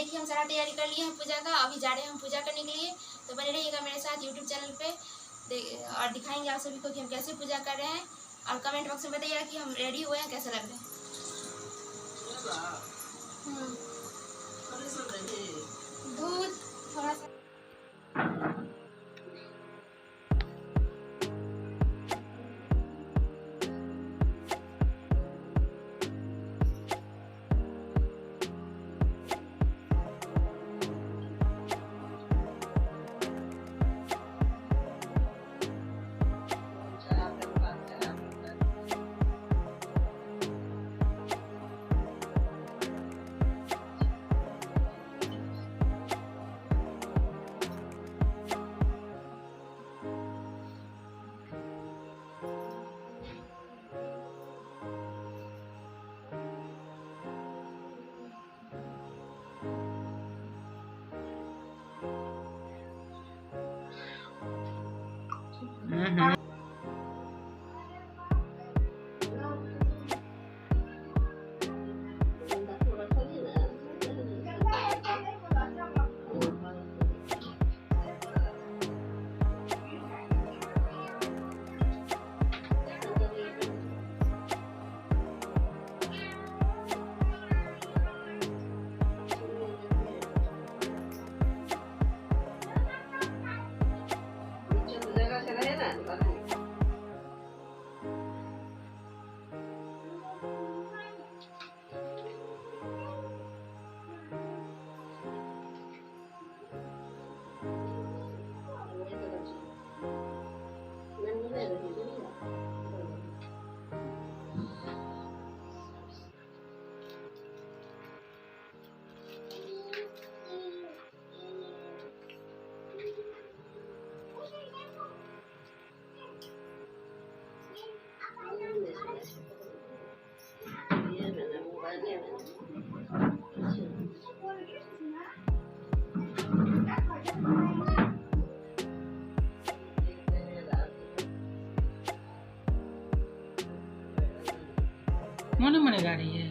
देखिए हम सारा तैयारी कर लिए हैं पूजा का, अभी जा रहे हैं हम पूजा करने के लिए। तो बने रहिएगा मेरे साथ यूट्यूब चैनल पे और दिखाएंगे आप सभी को कि हम कैसे पूजा कर रहे हैं। और कमेंट बॉक्स में बताइएगा कि हम रेडी हुए हैं, कैसे लग रहे हैं। दूध थोड़ा सा मने मने गाड़ी है।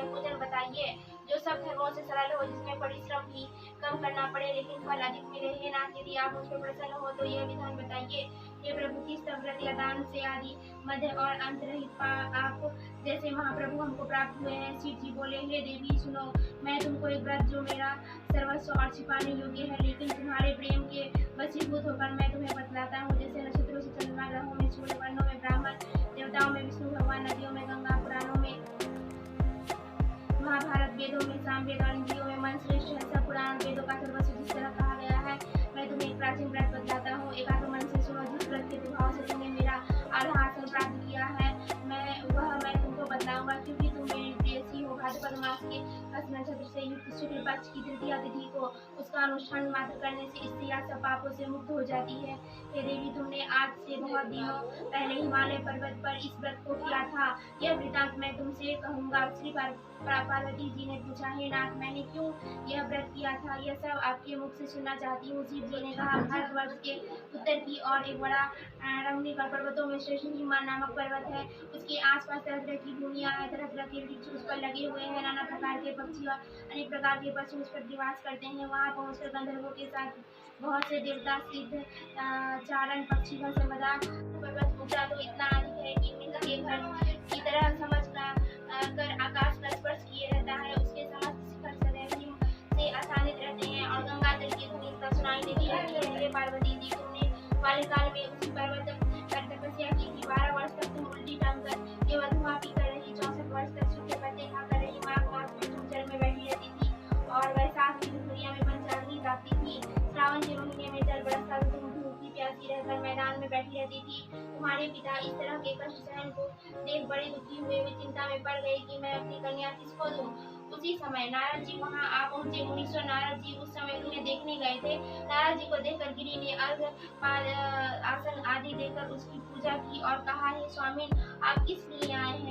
पूजन बताइए जो सब धर्मों से सरल हो, जिसमें परिश्रम भी कम करना पड़े लेकिन फल अधिक मिले। हे नाथ, यदि आप मुझ पर प्रसन्न हो तो यह विधान बताइए। हे प्रभु, किस व्रत या दान से आदि मध्य और अंत रहित आप जैसे महाप्रभु हमको प्राप्त हुए हैं। शिव जी बोले, हे देवी सुनो, मैं तुमको एक व्रत जो मेरा सर्वस्व और छिपाने योग्य है लेकिन तुम्हारे प्रेम के वशीभूत होकर मैं तुम्हें बतलाता हूँ। जैसे नक्षत्रों से चंद्रमा, ग्रहों में सूर्य, वर्णों में ब्राह्मण, देवताओं में विष्णु भगवान, नदियों में गंगा, पुराणों में महाभारत, वेदों में सामवेद और इंद्रियों में मन श्रेष्ठ है। सब पुराण वेदों का सर्वस्व जिस तरह कहा गया है, मैं तुम्हें एक प्राचीन व्रत बतलाता हूँ। एकाग्र मन से सुनो, जिस व्रत के प्रभाव से तुमने मेरा आधा आसन प्राप्त किया है मैं तुमको बतलाऊंगा, क्योंकि तुम मेरी प्रेयसी हो। भाद्रपद मास के हस्त नक्षत्र से युक्त शुक्ल पक्ष की तृतीया तिथि को उसका अनुष्ठान मात्र करने से स्त्रियां सब पापों से मुक्त हो जाती है। हे देवी, तुमने आज से बहुत दिनों पहले हिमालय पर्वत पर इस व्रत को किया था। यह वृतांत मैं तुमसे कहूँगा। श्री पार्वती जी ने पूछा, हे नाथ, मैंने क्यों यह व्रत किया था, यह सब आपके मुख से सुनना चाहती हूँ। शिव जी ने कहा, भारतवर्ष के उत्तर की ओर एक बड़ा रमणीक पर्वतों में श्रेष्ठ हिमालय नामक पर्वत है। उसके आसपास तरह तरह की भूमियाँ हैं, तरह तरह के वृक्ष उस पर लगे हुए हैं, नाना प्रकार के पक्षी और अनेक प्रकार के पशु उस पर निवास करते हैं। वहाँ पहुँचकर गंधर्वों के साथ बहुत से देवता, सिद्ध, चारण, पक्षीगण से बड़ा पर्वत ऊंचा तो इतना अधिक है कि मृत के घर की तरह समझ कर आकाश का स्पर्श किए रहता है। उसके समस्त शिखर सदैव हिम से आसानित रहते हैं और गंगा जल की ध्वनि तक सुनाई देती रहती है। हे पार्वती जी, तुमने बाल्यकाल में उसी पर्वत पर तपस्या की थी। 12 वर्ष तक तुम उल्टी टांग कर केवल धुआं पीकर रही। 64 वर्ष तक सूखे पत्ते खाकर रही। माघ मास में तुम जल में बैठी रहती थी और वैशाख की दुपहरिया में पंचाग्नि प्राप्ति थी। श्रावण के महीने में जल बरसता तो तुम भूखी प्यासी रहकर मैदान में बैठी रहती थी। तुम्हारे पिता इस तरह के कष्ट सहन को देख बड़े दुखी हुए। वे चिंता में पड़ गए कि मैं अपनी कन्या किसको दूं। उसी समय नारद जी वहां आ पहुंचे। मुनीश्वर नारद जी उस समय उन्हें देखने गए थे। नारद जी को देखकर गिरि ने अर्घ आसन आदि देकर उसकी पूजा की और कहा, हे स्वामी, आप किस लिए आए हैं?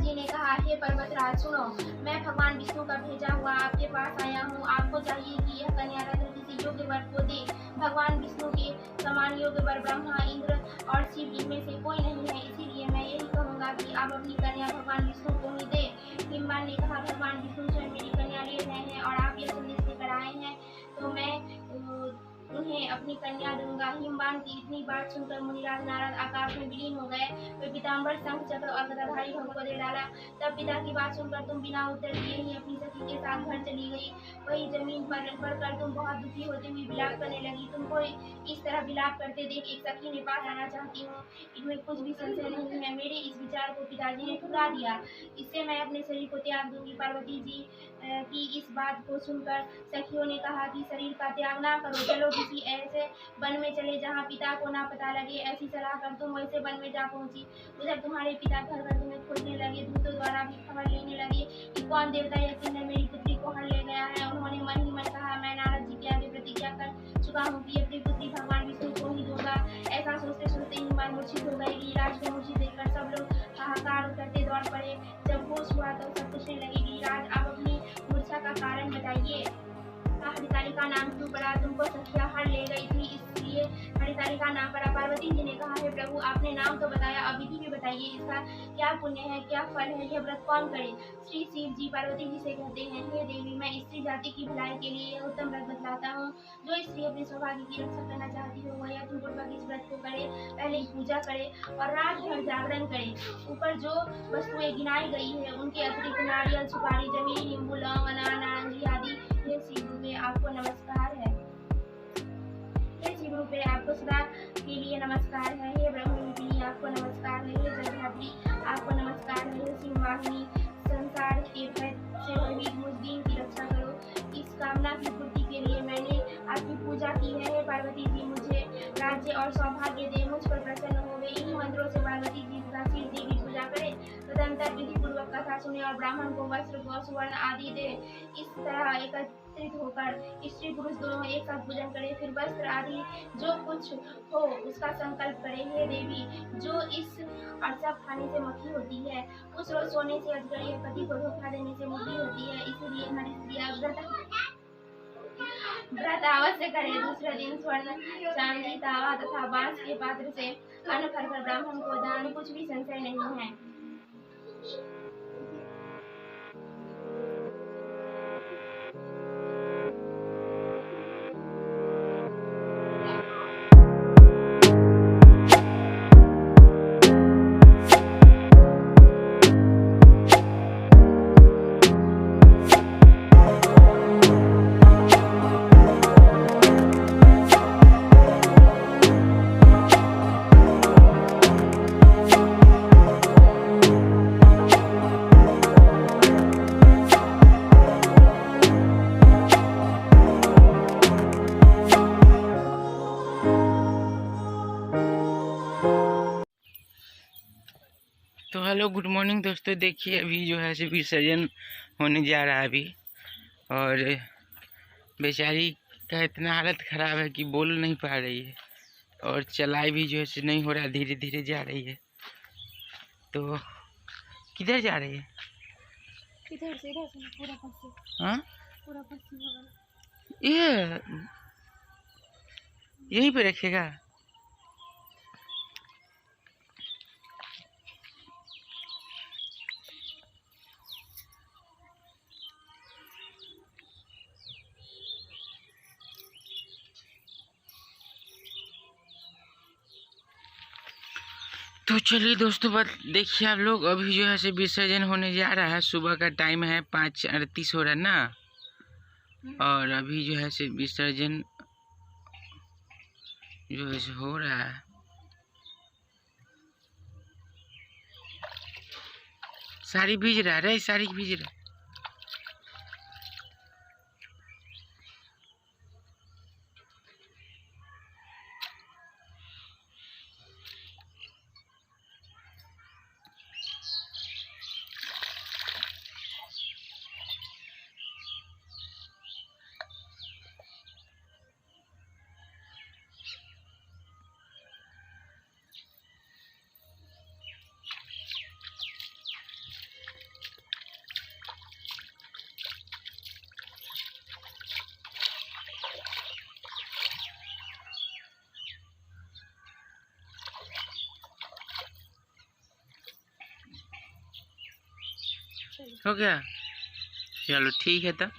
जी ने कहा, हे पर्वतराज सुनो, मैं भगवान विष्णु का भेजा हुआ आपके पास आया हूँ। आपको चाहिए कि यह कन्या रत्न किसी योग्य वर को दे। भगवान विष्णु के समान योग्य वर ब्रह्मा, इंद्र और शिव इनमें से कोई नहीं है, इसीलिए मैं यही कहूँगा कि आप अपनी कन्या भगवान विष्णु को ही दे। हिमवान ने कहा, भगवान विष्णु स्वयं मेरी कन्या ले रहे हैं और आप यह संदेश लेकर आए हैं तो मैं उन्हें अपनी कन्या दूंगा। हिमवान की इतनी बात सुनकर मुनिराज नारद आकाश में विलीन हो गए। वे पीताम्बर, शंख चक्र और गदाधारी भृगु को दे डाला। तब पिता की बात सुनकर तुम बिना उत्तर दिए ही अपनी सखी के साथ घर चली गई। वही जमीन पर पड़कर तुम बहुत दुखी होती हुई विलाप करने लगी। तुमको इस तरह विलाप करते देख एक सखी ने पास आना चाहती हूँ। इनमें कुछ भी संशय नहीं है। मेरे इस विचार को पिताजी ने ठुकरा दिया। इससे मैं अपने शरीर को त्याग दूंगी। पार्वती जी की इस बात को सुनकर सखियों ने कहा कि शरीर का त्याग ना करो, चलो किसी ऐसे वन में चले जहाँ पिता को ना पता लगे। ऐसी सलाह कर तुम वैसे वन में जा पहुंची। उधर तुम्हारे पिता घर घर तुम्हें खोजने लगे। दूतों द्वारा भी खबर लेने लगे कि कौन देवता या किन्नर मेरी पुत्री को हर ले गया है। उन्होंने मन ही मन कहा, मैं नारद जी के आगे प्रतिज्ञा कर चुका हूँ कि अपनी पुत्री भगवान विष्णु को ही दूंगा। ऐसा सोचते सोचते ही मन मूर्छित हो गई। गिरिराज को मूर्छित देखकर सब लोग हाहाकार करते दौड़ पड़े। जब होश हुआ तो सब पूछने लगे, गिरिराज आप अपनी मूर्छा का कारण बताइए। हरितालिका नाम क्यों पड़ा? तुमको सखिया हर ले गई थी इसलिए हरितालिका नाम पड़ा। पार्वती जी ने कहा, हे प्रभु आपने नाम तो बताया, अब विधि भी बताइए, इसका क्या पुण्य है, क्या फल है, यह व्रत कौन करे? श्री शिव जी पार्वती जी से कहते हैं, हे देवी मैं स्त्री जाति की भलाई के लिए यह उत्तम व्रत बतलाता हूँ। जो स्त्री अपने सौभाग्य की रक्षा करना चाहती हो वह यत्नपूर्वक इस व्रत को करे। पहले पूजा करे और रात भर जागरण करे। ऊपर जो वस्तुएं गिनाई गई है उनके अतिरिक्त नारियल, सुपारी, जमीन, नींबू, लौंग, अनार, नारंगी आदि। हे शिव रूपे आपको नमस्कार है। हे शिव रूपे आपको सदा के लिए नमस्कार है। हे ब्रह्म रूपिणी आपको नमस्कार है। हे जगधात्री आपको नमस्कार है। हे शिव वाहिनी संसार के भय से भयभीत मुझ दीन की रक्षा करो। इस कामना की पूर्ति के लिए मैंने आपकी पूजा की है। हे पार्वती जी मुझे राज्य और सौभाग्य दे, मुझ पर प्रसन्न हो। वे इन्हीं मंत्रों से पार्वती जी तथा शिव जी की पूजा करे। तदंतर विधि पूर्वक कथा सुने और ब्राह्मण को वस्त्र, गौ, सुवर्ण आदि दे। इस तरह एकत्रित होकर स्त्री पुरुष दोनों एक साथ पूजन करे। फिर वस्त्र आदि जो कुछ हो उसका संकल्प करे। हे देवी जो इस अरसा खाने से मक्खी होती है उस रोज सोने से अजगर या पति को धोखा देने से मुक्ति होती है। इसीलिए हमारी स्त्रियां व्रत अवश्य करे। दूसरे दिन स्वर्ण, चांदी, तावा तथा बांस के पात्र से अन्न भरकर ब्राह्मण को दान, कुछ भी संशय नहीं है। तो हेलो गुड मॉर्निंग दोस्तों, देखिए अभी जो है विसर्जन होने जा रहा है अभी, और बेचारी का इतना हालत ख़राब है कि बोल नहीं पा रही है और चलाई भी जो है नहीं हो रहा, धीरे धीरे जा रही है। तो किधर जा रही है? इधर से पूरा पश्चिम। हाँ पूरा पश्चिम होगा। ये यहीं पे रखेगा? तो चलिए दोस्तों, बात देखिए आप लोग, अभी जो है विसर्जन होने जा रहा है। सुबह का टाइम है, 5:38 हो रहा है ना, और अभी जो है विसर्जन जो है हो रहा है। साड़ी भीज रहा है, साड़ी भीज रहा है। हो गया, चलो ठीक है तब।